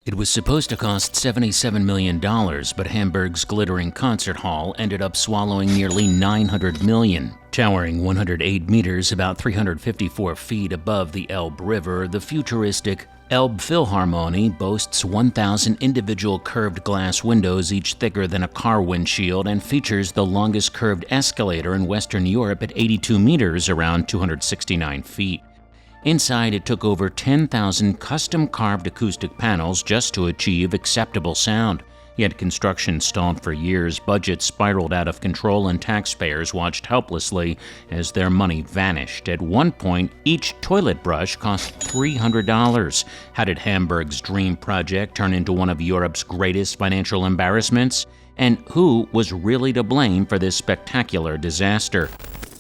It was supposed to cost $77 million, but Hamburg's glittering concert hall ended up swallowing nearly $900 million. Towering 108 meters, about 354 feet above the Elbe River, the futuristic Elbphilharmonie boasts 1,000 individual curved glass windows, each thicker than a car windshield, and features the longest curved escalator in Western Europe at 82 meters, around 269 feet. Inside, it took over 10,000 custom-carved acoustic panels just to achieve acceptable sound. Yet construction stalled for years, budgets spiraled out of control, and taxpayers watched helplessly as their money vanished. At one point, each toilet brush cost $300. How did Hamburg's dream project turn into one of Europe's greatest financial embarrassments? And who was really to blame for this spectacular disaster?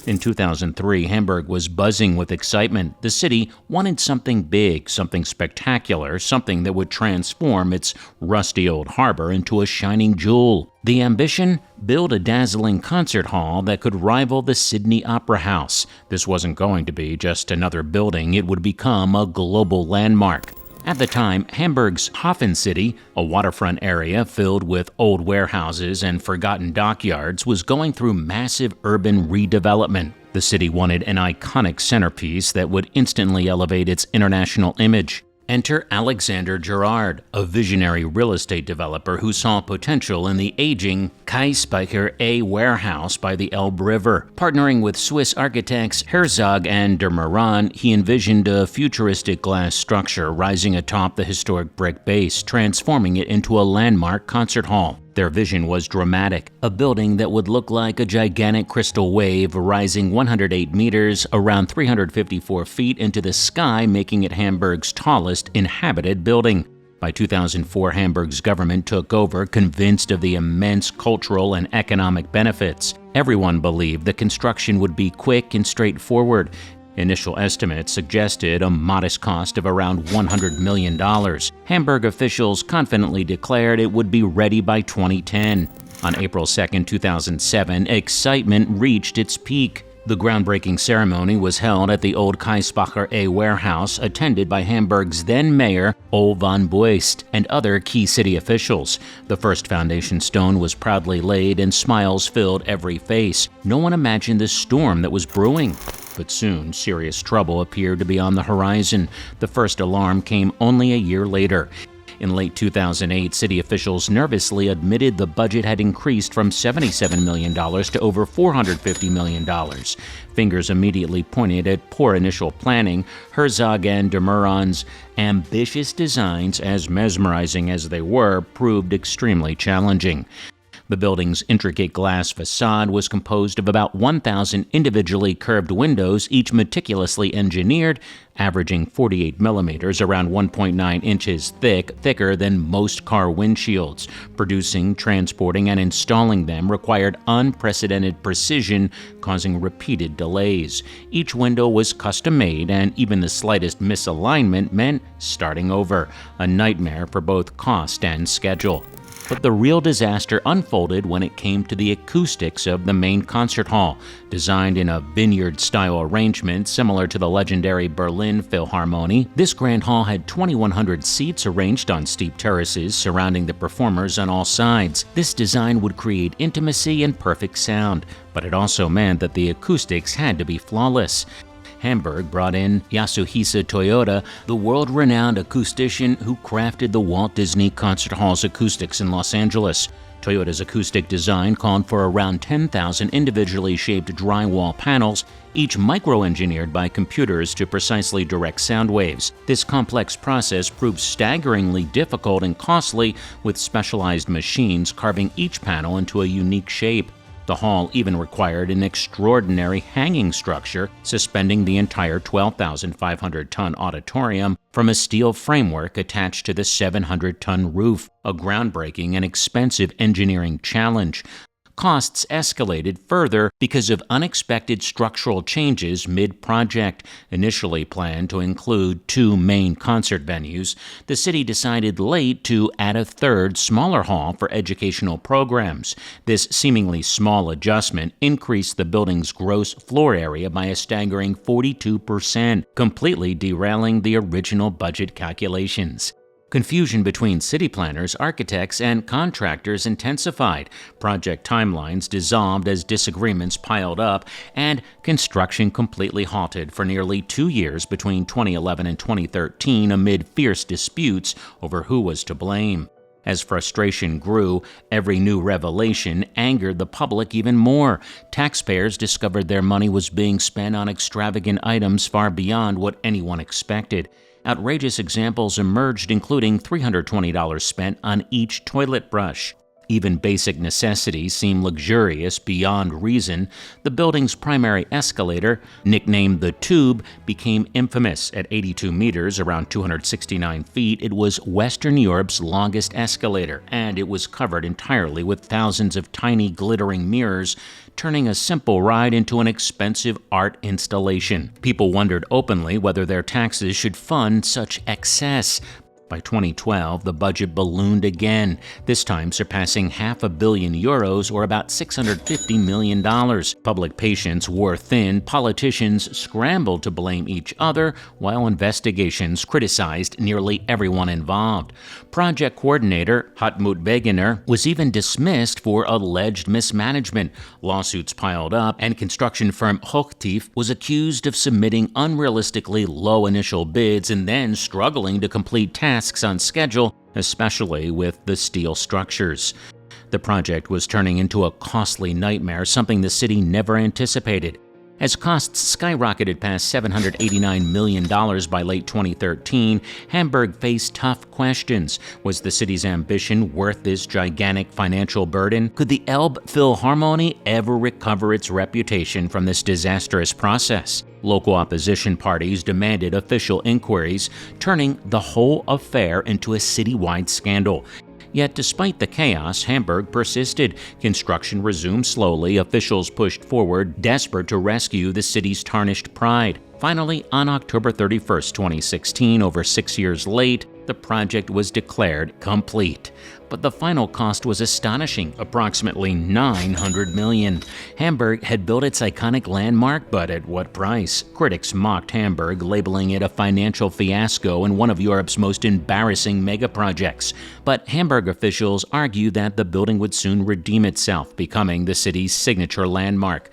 In 2003, Hamburg was buzzing with excitement. The city wanted something big, something spectacular, something that would transform its rusty old harbor into a shining jewel. The ambition? Build a dazzling concert hall that could rival the Sydney Opera House. This wasn't going to be just another building. It would become a global landmark. At the time, Hamburg's Hafen City, a waterfront area filled with old warehouses and forgotten dockyards, was going through massive urban redevelopment. The city wanted an iconic centerpiece that would instantly elevate its international image. Enter Alexander Gerard, a visionary real estate developer who saw potential in the aging Taxpayers A warehouse by the Elbe River. Partnering with Swiss architects Herzog and de Meuron, he envisioned a futuristic glass structure rising atop the historic brick base, transforming it into a landmark concert hall. Their vision was dramatic, a building that would look like a gigantic crystal wave rising 108 meters, around 354 feet into the sky, making it Hamburg's tallest inhabited building. By 2004, Hamburg's government took over, convinced of the immense cultural and economic benefits. Everyone believed the construction would be quick and straightforward. Initial estimates suggested a modest cost of around $100 million. Hamburg officials confidently declared it would be ready by 2010. On April 2, 2007, excitement reached its peak. The groundbreaking ceremony was held at the old Kaisbacher A warehouse, attended by Hamburg's then-mayor Ole von Beust and other key city officials. The first foundation stone was proudly laid, and smiles filled every face. No one imagined the storm that was brewing. But soon, serious trouble appeared to be on the horizon. The first alarm came only a year later. In late 2008, city officials nervously admitted the budget had increased from $77 million to over $450 million. Fingers immediately pointed at poor initial planning. Herzog and de Meuron's ambitious designs, as mesmerizing as they were, proved extremely challenging. The building's intricate glass facade was composed of about 1,000 individually curved windows, each meticulously engineered, averaging 48 millimeters, around 1.9 inches thick, thicker than most car windshields. Producing, transporting, and installing them required unprecedented precision, causing repeated delays. Each window was custom-made, and even the slightest misalignment meant starting over, a nightmare for both cost and schedule. But the real disaster unfolded when it came to the acoustics of the main concert hall. Designed in a vineyard-style arrangement similar to the legendary Berlin Philharmonie, this grand hall had 2,100 seats arranged on steep terraces surrounding the performers on all sides. This design would create intimacy and perfect sound, but it also meant that the acoustics had to be flawless. Hamburg brought in Yasuhisa Toyota, the world-renowned acoustician who crafted the Walt Disney Concert Hall's acoustics in Los Angeles. Toyota's acoustic design called for around 10,000 individually shaped drywall panels, each micro-engineered by computers to precisely direct sound waves. This complex process proved staggeringly difficult and costly, with specialized machines carving each panel into a unique shape. The hall even required an extraordinary hanging structure, suspending the entire 12,500-ton auditorium from a steel framework attached to the 700-ton roof, a groundbreaking and expensive engineering challenge. Costs escalated further because of unexpected structural changes mid-project. Initially planned to include 2 main concert venues, the city decided late to add a third, smaller hall for educational programs. This seemingly small adjustment increased the building's gross floor area by a staggering 42%, completely derailing the original budget calculations. Confusion between city planners, architects, and contractors intensified. Project timelines dissolved as disagreements piled up, and construction completely halted for nearly 2 years between 2011 and 2013 amid fierce disputes over who was to blame. As frustration grew, every new revelation angered the public even more. Taxpayers discovered their money was being spent on extravagant items far beyond what anyone expected. Outrageous examples emerged, including $320 spent on each toilet brush. Even basic necessities seemed luxurious beyond reason. The building's primary escalator, nicknamed the Tube, became infamous. At 82 meters, around 269 feet, it was Western Europe's longest escalator, and it was covered entirely with thousands of tiny glittering mirrors, turning a simple ride into an expensive art installation. People wondered openly whether their taxes should fund such excess. By 2012, the budget ballooned again, this time surpassing €500 million or about $650 million. Public patience wore thin, politicians scrambled to blame each other, while investigations criticized nearly everyone involved. Project coordinator Hartmut Wegener was even dismissed for alleged mismanagement. Lawsuits piled up, and construction firm Hochtief was accused of submitting unrealistically low initial bids and then struggling to complete tasks on schedule, especially with the steel structures. The project was turning into a costly nightmare, something the city never anticipated. As costs skyrocketed past $789 million by late 2013, Hamburg faced tough questions. Was the city's ambition worth this gigantic financial burden? Could the Elbphilharmonie ever recover its reputation from this disastrous process? Local opposition parties demanded official inquiries, turning the whole affair into a citywide scandal. Yet despite the chaos, Hamburg persisted. Construction resumed slowly. Officials pushed forward, desperate to rescue the city's tarnished pride. Finally, on October 31, 2016, over 6 years late, the project was declared complete. But the final cost was astonishing, approximately $900 million. Hamburg had built its iconic landmark, but at what price? Critics mocked Hamburg, labeling it a financial fiasco and one of Europe's most embarrassing megaprojects. But Hamburg officials argue that the building would soon redeem itself, becoming the city's signature landmark.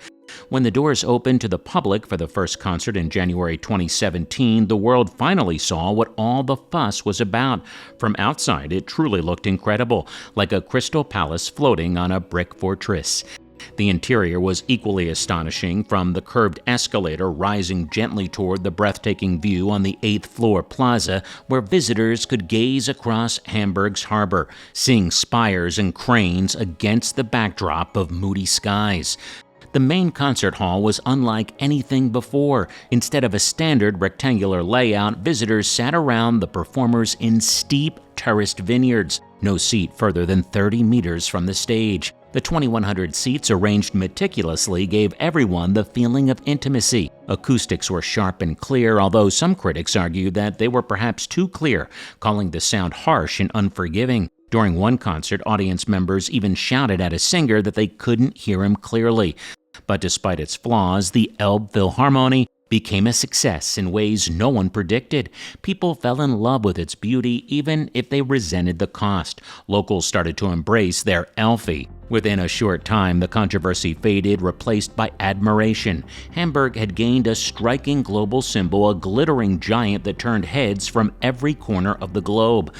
When the doors opened to the public for the first concert in January 2017, the world finally saw what all the fuss was about. From outside, it truly looked incredible, like a crystal palace floating on a brick fortress. The interior was equally astonishing, from the curved escalator rising gently toward the breathtaking view on the 8th floor plaza, where visitors could gaze across Hamburg's harbor, seeing spires and cranes against the backdrop of moody skies. The main concert hall was unlike anything before. Instead of a standard rectangular layout, visitors sat around the performers in steep terraced vineyards, no seat further than 30 meters from the stage. The 2,100 seats, arranged meticulously, gave everyone the feeling of intimacy. Acoustics were sharp and clear, although some critics argued that they were perhaps too clear, calling the sound harsh and unforgiving. During one concert, audience members even shouted at a singer that they couldn't hear him clearly. But despite its flaws, the Elbphilharmonie became a success in ways no one predicted. People fell in love with its beauty, even if they resented the cost. Locals started to embrace their Elfie. Within a short time, the controversy faded, replaced by admiration. Hamburg had gained a striking global symbol, a glittering giant that turned heads from every corner of the globe.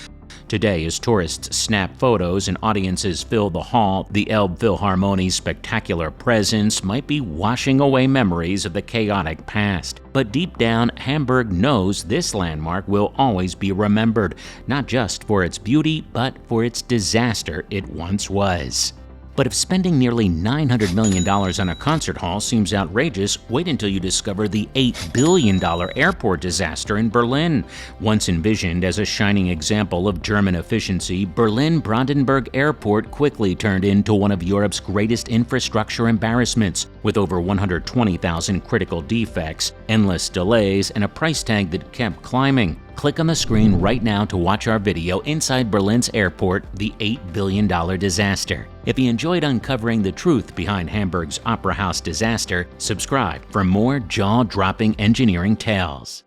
Today, as tourists snap photos and audiences fill the hall, the Elbphilharmonie's spectacular presence might be washing away memories of the chaotic past. But deep down, Hamburg knows this landmark will always be remembered, not just for its beauty, but for its disaster it once was. But if spending nearly $900 million on a concert hall seems outrageous, wait until you discover the $8 billion airport disaster in Berlin. Once envisioned as a shining example of German efficiency, Berlin-Brandenburg Airport quickly turned into one of Europe's greatest infrastructure embarrassments, with over 120,000 critical defects, endless delays, and a price tag that kept climbing. Click on the screen right now to watch our video inside Berlin's airport, the $8 billion disaster. If you enjoyed uncovering the truth behind Hamburg's Opera House disaster, subscribe for more jaw-dropping engineering tales.